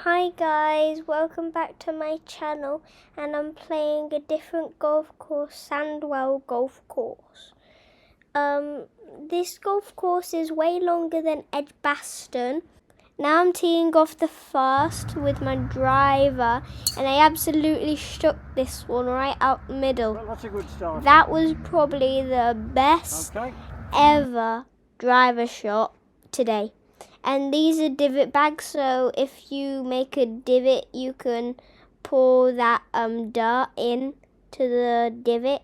Hi guys, welcome back to my channel, and I'm playing a different golf course, Sandwell Golf Course. This golf course is way longer than Edgbaston. Now I'm teeing off the first with my driver, and I absolutely shook this one right out the middle. Well, that's a good start. That was probably the best ever driver shot today. And these are divot bags, so if you make a divot, you can pour that dirt in to the divot,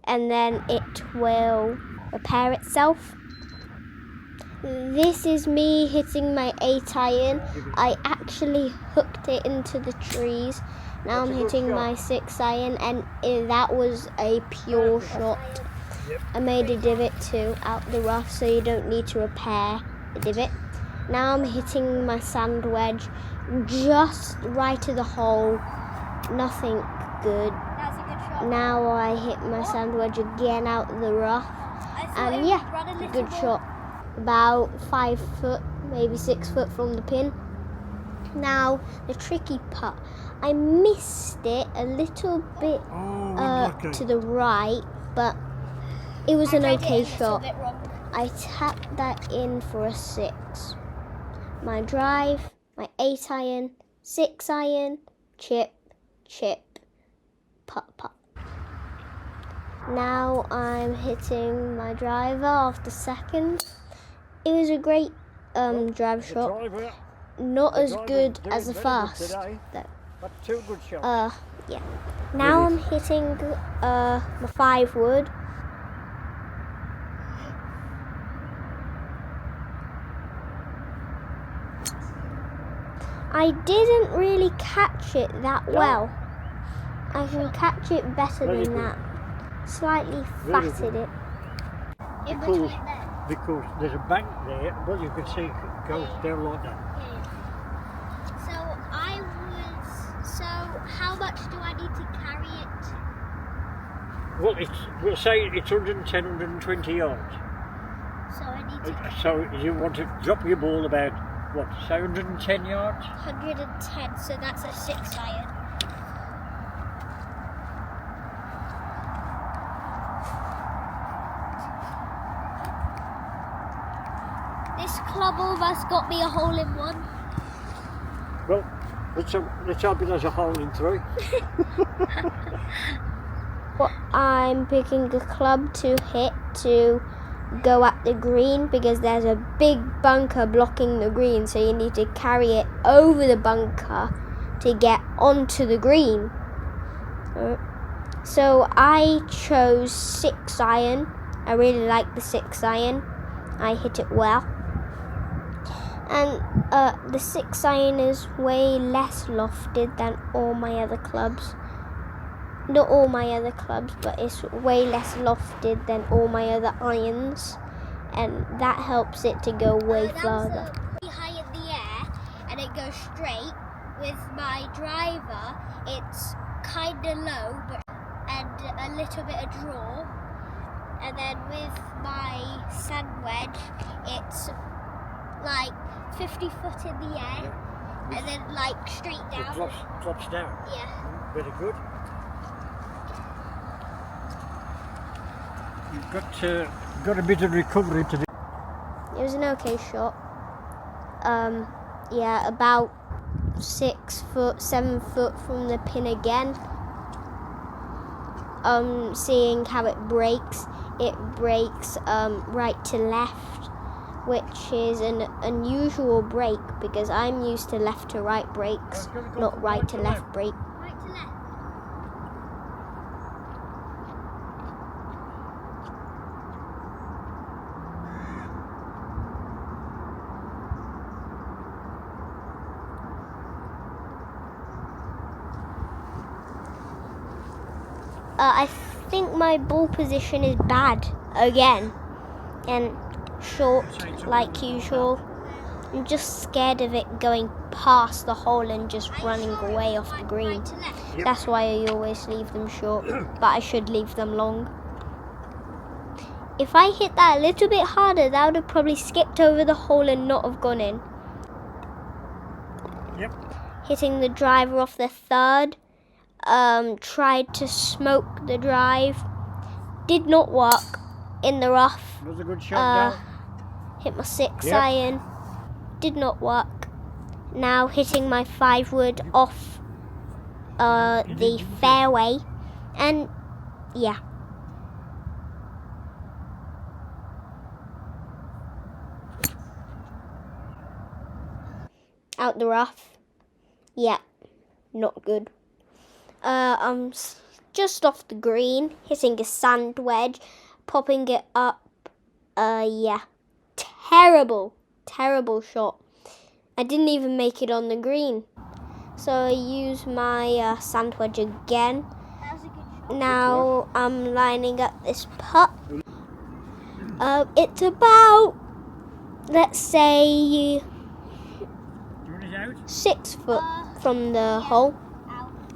and then it will repair itself. This is me hitting my 8-iron. I actually hooked it into the trees. Now I'm hitting my 6-iron, and that was a pure shot. I made a divot too out the rough, so you don't need to repair the divot. Now I'm hitting my sand wedge just right to the hole. Nothing good. That's a good shot. Now I hit my sand wedge again out the rough. And yeah, good shot. About 5 foot, maybe 6 foot from the pin. Now the tricky putt. I missed it a little bit to the right, but it was an okay shot. I tapped that in for a 6. My drive, my 8-iron, 6-iron, chip, putt, putt. Now I'm hitting my driver after second. It was a great drive shot. Not as good as the first, though. That's 2 good shots. Yeah. Now I'm hitting my 5-wood. I didn't really catch it that well. I can catch it better than that. Slightly fatted it. Because there's a bank there, but you can see it goes down like that. So how much do I need to carry it? Well, we'll say it's 110, 120 yards. So I need to... So you want to drop your ball about, what, say 110 yards? 110, so that's a 6-iron. This club almost got me a hole-in-one. Well, let's hope it has a hole in 3. Well, I'm picking a club to hit to go at the green because there's a big bunker blocking the green, so you need to carry it over the bunker to get onto the green. So I chose 6-iron. I really like the 6-iron. I hit it well. And the 6-iron is way less lofted than all my other clubs. Not all my other clubs, but it's way less lofted than all my other irons, and that helps it to go way further. Really high in the air, and it goes straight. With my driver, it's kind of low, and a little bit of draw. And then with my sand wedge, it's like 50 foot in the air, and then like straight down. It drops down. Yeah. Very good. You've got a bit of recovery to do. It was an okay shot. Yeah, about 6 foot, 7 foot from the pin again. Seeing how it breaks right to left, which is an unusual break because I'm used to left to right breaks, not right to left break. Right to left. I think my ball position is bad again, and short like usual. I'm just scared of it going past the hole and just running away off the green. That's why I always leave them short, but I should leave them long. If I hit that a little bit harder, that would have probably skipped over the hole and not have gone in. Yep. hitting the driver off the third. Tried to smoke the drive. Did not work in the rough. Was a good shot, Hit my 6 iron. Did not work. Now hitting my 5 wood off the fairway. And yeah. Out the rough. Yeah, not good. I'm just off the green, hitting a sand wedge, popping it up. Yeah, terrible shot. I didn't even make it on the green. So I use my sand wedge again. That was a good shot. Now I'm lining up this putt. It's about, let's say, 6 foot from the hole.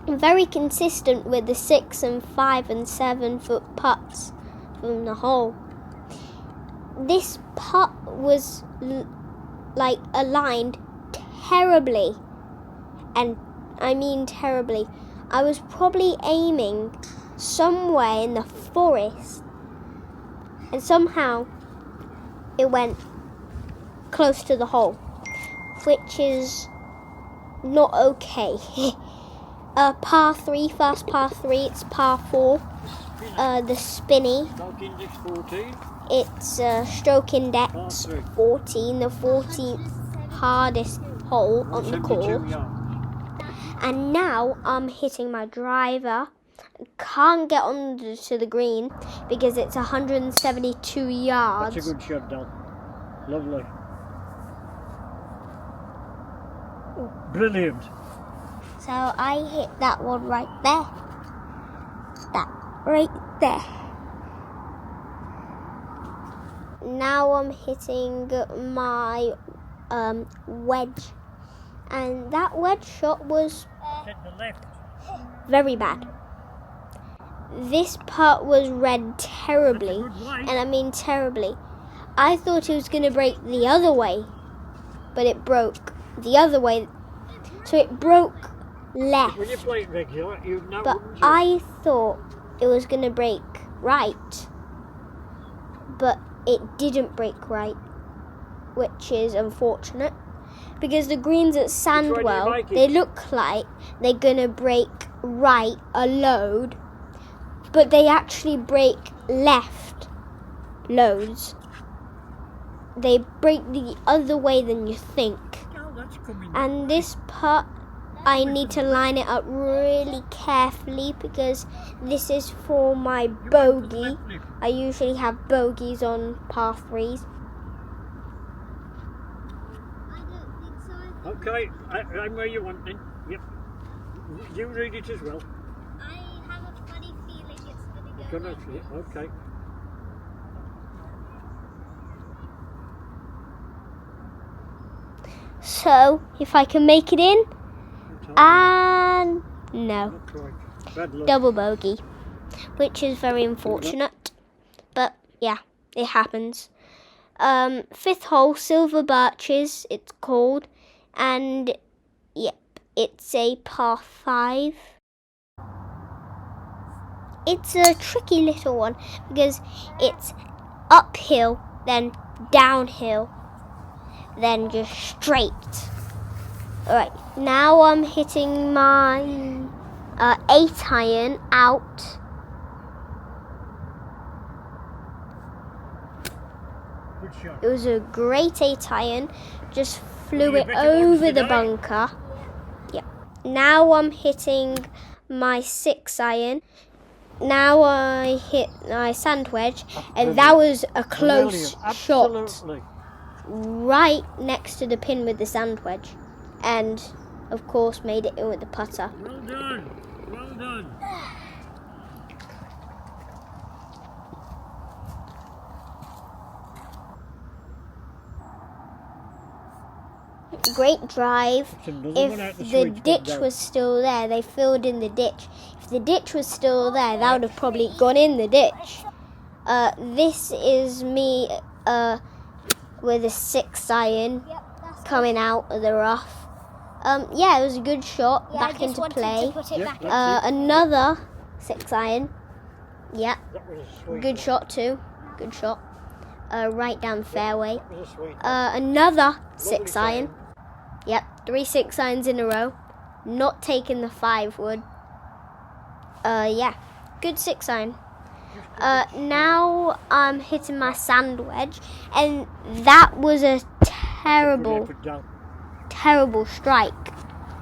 I'm very consistent with the 6 and 5 and 7 foot putts from the hole. This putt was like aligned terribly, and I mean terribly. I was probably aiming somewhere in the forest, and somehow it went close to the hole, which is not okay. Par 3, first par 3, it's par 4. The spinny, Stroke index 14. it's stroke index 14, the 14th hardest hole on the 72 course. yards. And now I'm hitting my driver. Can't get on to the green because it's 172 yards. That's a good shot, Dal. Lovely. Brilliant. So I hit that one right there. That right there. Now I'm hitting my wedge. And that wedge shot was Hit the left. very bad. This putt was read terribly. And I mean terribly. I thought it was going to break the other way. But it broke the other way. So it broke left. When you play it regular, you'd know, But wouldn't you? I thought it was going to break right. But it didn't break right, which is unfortunate. Because the greens at Sandwell, like it? they look like they're going to break right a load. But they actually break left loads. They break the other way than you think. Oh, that's coming. And this putt, I need to line it up really carefully because this is for my bogey. I usually have bogeys on par 3s. I don't think so. Okay, I'm where you want then. Yep. You read it as well. I have a funny feeling it's going to go like this. Okay. So, if I can make it in, and no, Not quite. Bad luck. double bogey, which is very unfortunate. But yeah, it happens. 5th hole, Silver Birches, it's called, and yep, it's a par 5. It's a tricky little one because it's uphill, then downhill, then just straight. Alright, now I'm hitting my 8 iron out. Good shot. It was a great 8 iron, just flew You it bet it wants over to the die. bunker. Yeah. Now I'm hitting my 6 iron. Now I hit my sand wedge, and that was a close Brilliant. shot. Absolutely. Right next to the pin with the sand wedge, and of course made it in with the putter. Well done. Well done. Great drive. It's another one If out the the sweet spot, ditch Dal. was still there, they filled in the ditch. If the ditch was still there, that would have probably gone in the ditch. This is me with a 6 iron Yep, that's coming out of the rough. Yeah, it was a good shot. Yeah, back I just into wanted play. to put it Yeah, back in. that's Another 6-iron. Yeah, That was a sweet good one. shot too. Good shot. Right down the fairway. That was a sweet one. Another Lovely 6-iron. sound. Yep, 3 6-irons in a row. Not taking the 5 wood. Yeah, good 6-iron. Now I'm hitting my sand wedge, and that was a terrible, Put down. terrible strike.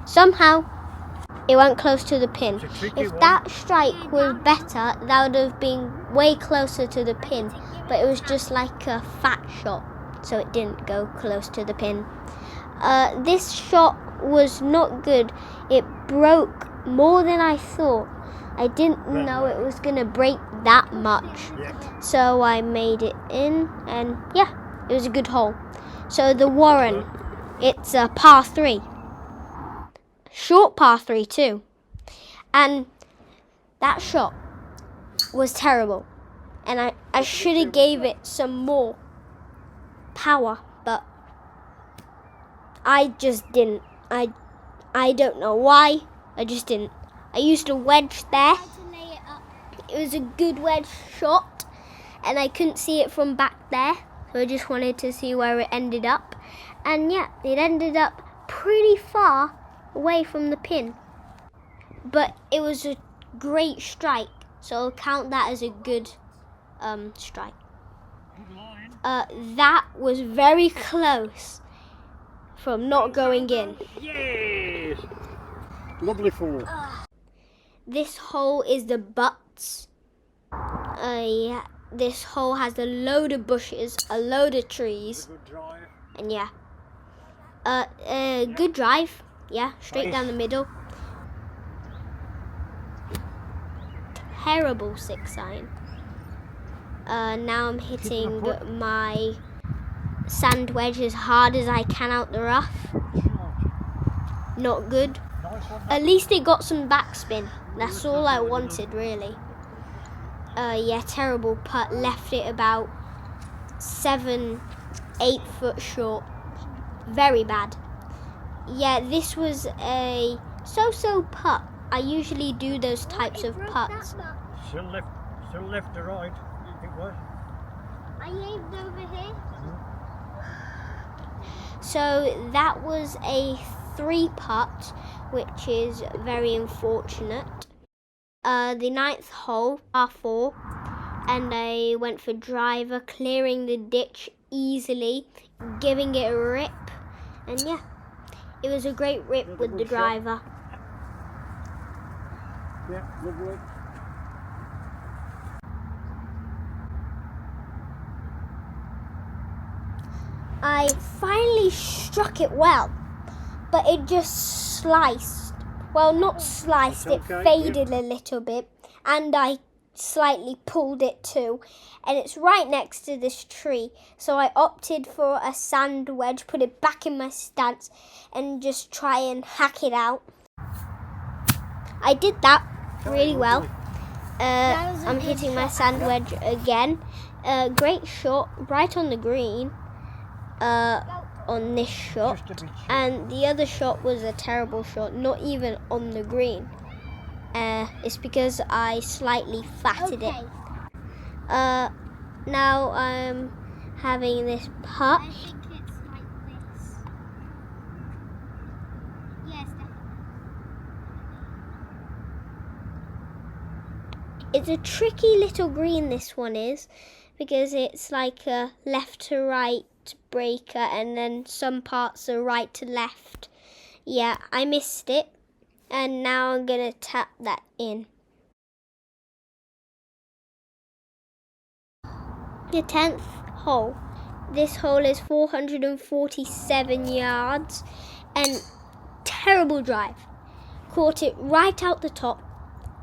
Somehow it went close to the pin. It's a tricky If one. that strike was better, that would have been way closer to the pin, but it was just like a fat shot, so it didn't go close to the pin. This shot was not good. It broke more than I thought. I didn't know it was going to break that much. Yeah. So I made it in, and yeah, it was a good hole. So the Warren, it's a par 3. Short par 3 too. And that shot was terrible. And I should have gave it some more power, but I just didn't. I don't know why, I just didn't. I used a wedge there. It was a good wedge shot, and I couldn't see it from back there, so I just wanted to see where it ended up. And yeah, it ended up pretty far away from the pin, but it was a great strike, so I'll count that as a good strike. That was very close from not going in. Yes! Lovely fall. This hole is the butts. Yeah, this hole has a load of bushes, a load of trees, Good drive. and yeah. Good drive. Yeah, straight down the middle. Terrible 6-iron. Now I'm hitting my sand wedge as hard as I can out the rough. Not good. Nice one. At least it got some backspin. That's all I wanted, really. Yeah, terrible putt. Left it about 7-8 foot short. Very bad. Yeah, this was a so-so putt. I usually do those types of putts. Still left to right, it was. I aimed over here. So that was a 3 putt, which is very unfortunate. The 9th hole, par 4, and I went for driver, clearing the ditch easily, giving it a rip, and yeah, it was a great rip with the driver. Yeah, lovely. I finally struck it well, but it just sliced. Well, not sliced, it Okay, faded a little bit, and I slightly pulled it too. And it's right next to this tree, so I opted for a sand wedge, put it back in my stance, and just try and hack it out. I did that really well. I'm hitting my sand wedge again. Great shot, right on the green. On this shot, Just a bit short. and the other shot was a terrible shot, not even on the green. It's because I slightly fatted it. Now I'm having this putt. I think it's like this. Yes, It's a tricky little green, this one is, because it's like a left to right breaker, and then some parts are right to left. Yeah, I missed it, and now I'm gonna tap that in. The 10th hole. This hole is 447 yards, and terrible drive. Caught it right out the top.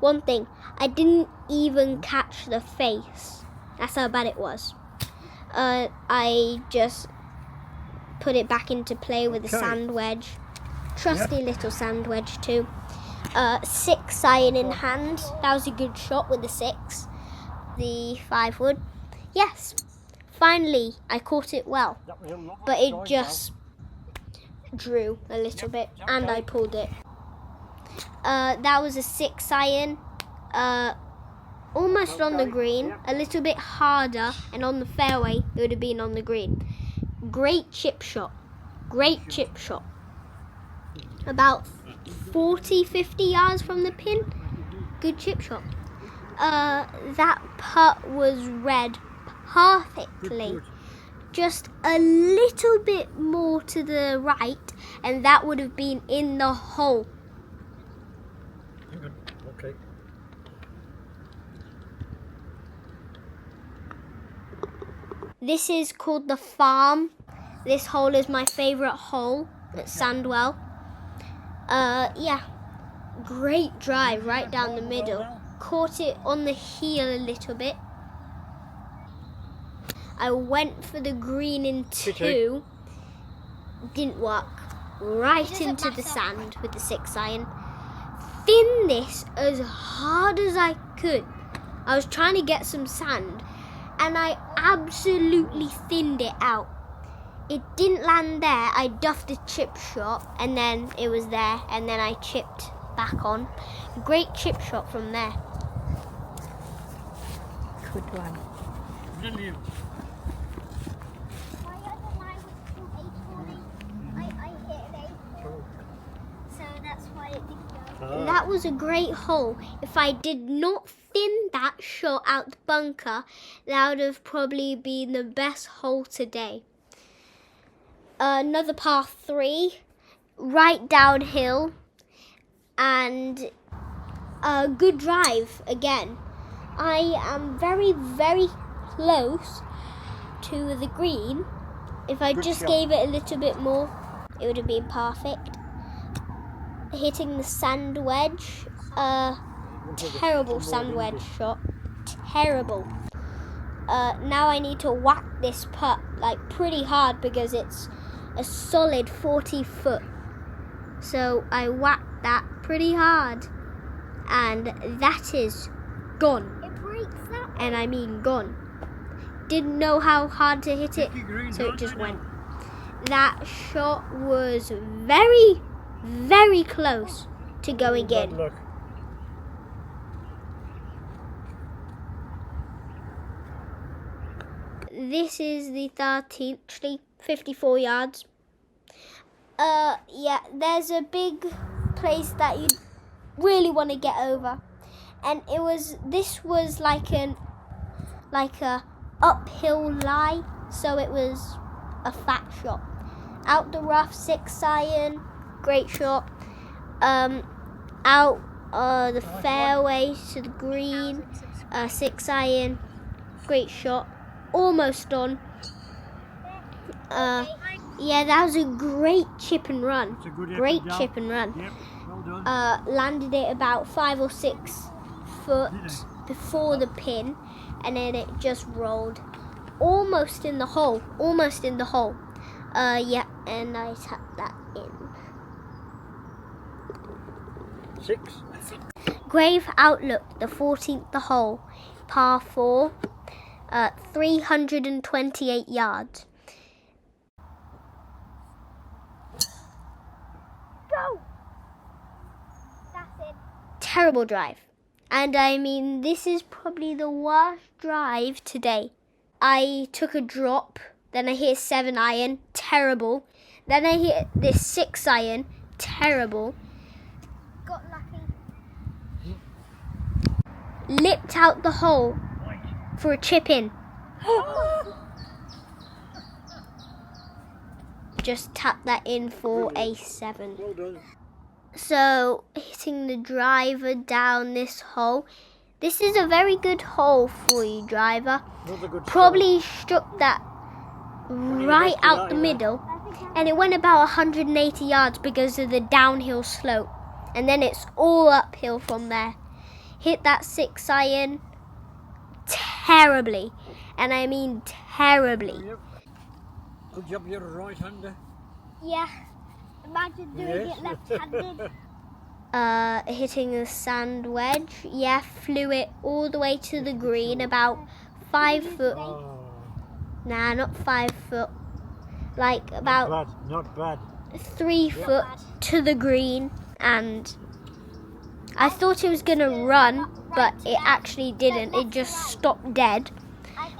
One thing, I didn't even catch the face. That's how bad it was. I just put it back into play with a sand wedge. Trusty little sand wedge too. 6-iron in hand. That was a good shot with the 6. The 5 wood. Yes, finally I caught it well. That was a lovely But it strike, just drew a little bit, and I pulled it. That was a 6-iron, almost on the green, a little bit harder, and on the fairway it would have been on the green. Great chip shot, about 40-50 yards from the pin. Good chip shot. That putt was read perfectly. Just a little bit more to the right, and that would have been in the hole. Hang on. Okay. This is called the farm. This hole is my favourite hole at Sandwell. Yeah, great drive right down the middle. Caught it on the heel a little bit. I went for the green in 2. Didn't work. Right into the sand with the 6-iron. Thinned this as hard as I could. I was trying to get some sand, and I absolutely thinned it out. It didn't land there. I duffed a chip shot, and then it was there, and then I chipped back on. Great chip shot from there. Good one. Brilliant. My other line was too late for me. I hit it. So that's why it didn't go. That was a great hole. If I did not thin that shot out the bunker, that would have probably been the best hole today. Another par 3, right downhill, and a good drive again. I am very, very close to the green. If I just gave it a little bit more, it would have been perfect. Hitting the sand wedge, terrible sand wedge shot, terrible. Now I need to whack this putt like pretty hard because it's a solid 40 foot. So I whacked that pretty hard, and that is gone. It breaks that. And I mean gone. Didn't know how hard to hit it, so it just went. That shot was very, very close to going in. Look. This is the 13th, actually 54 yards. Yeah, there's a big place that you really want to get over, and this was like a uphill lie, so it was a fat shot. Out the rough, 6-iron, great shot. Out the fairway to the green, 6-iron, great shot. Almost on. Yeah, that was a great chip and run. Great chip and run. Yep, well done. Landed it about 5 or 6 foot before the pin, and then it just rolled. Almost in the hole. Yeah, and I tapped that in. 6. Grave Outlook, the 14th the hole, par 4, 328 yards. Go! That's it. Terrible drive. And I mean, this is probably the worst drive today. I took a drop, then I hit a 7-iron, terrible. Then I hit this 6-iron, terrible. Got lucky. Lipped out the hole for a chip in. Just tap that in for a 7. Well done. So, hitting the driver down this hole. This is a very good hole for you, driver. Another good Probably struck that right out the middle, and it went about 180 yards because of the downhill slope, and then it's all uphill from there. Hit that 6-iron terribly, and I mean terribly. Yep. Good job, you're a right-hander. Yeah. Imagine doing it left-handed. Hitting the sand wedge, yeah, flew it all the way to the green, about 5 foot. Oh, Nah, not 5 foot. Like about not bad. 3 foot to the green, and I thought it was going to run, but it actually didn't. It just stopped dead,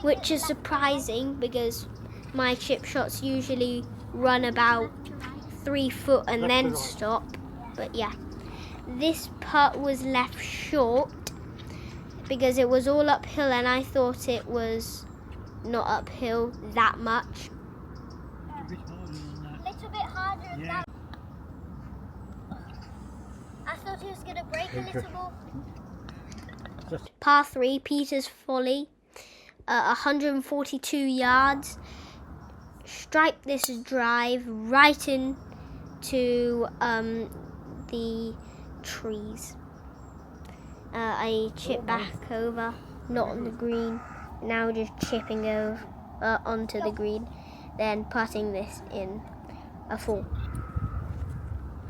which is surprising because my chip shots usually run about 3 foot and then stop. But yeah, this putt was left short because it was all uphill, and I thought it was not uphill that much. A bit harder than that. Little bit harder than that. I thought it was going to break a little more. Par 3, Peter's Folly, 142 yards. Stripe this drive right into the trees. I chip back over, not on the green. Now just chipping over onto the green, then putting this in a 4.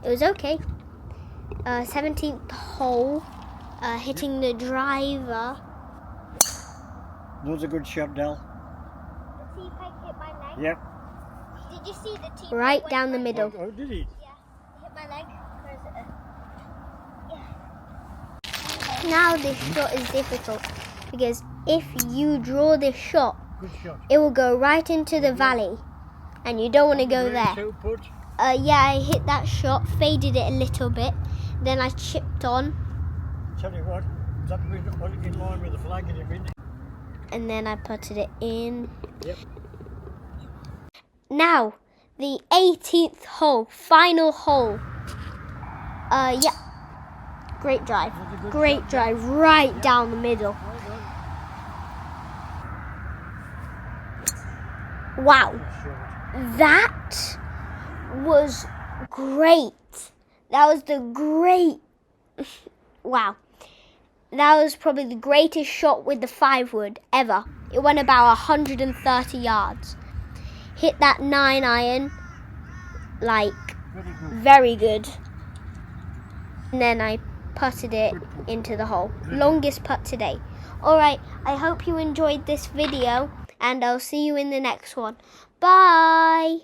It was okay. 17th hole, hitting the driver. That was a good shot, Del. The tee peg hit my leg. Yep. Did you see the tee peg? Right went down the right middle. Oh, did he? Yeah, it hit my leg. Where is it? Now this shot is difficult because if you draw this shot, Good shot. it will go right into the valley, and you don't want to go there. So put. Yeah, I hit that shot, faded it a little bit, then I chipped on, Tell you what, that was in line with the flag in the wind. and then I putted it in. Yep. Now, the 18th hole, final hole. Yeah, great drive. That was a good Great shot, drive, right down the middle. Well done. Wow, Good shot. that was great. That was wow. That was probably the greatest shot with the 5-wood ever. It went about 130 yards. Hit that 9-iron, like, Very good. very good. And then I putted it into the hole. Longest putt today. Alright, I hope you enjoyed this video, and I'll see you in the next one. Bye!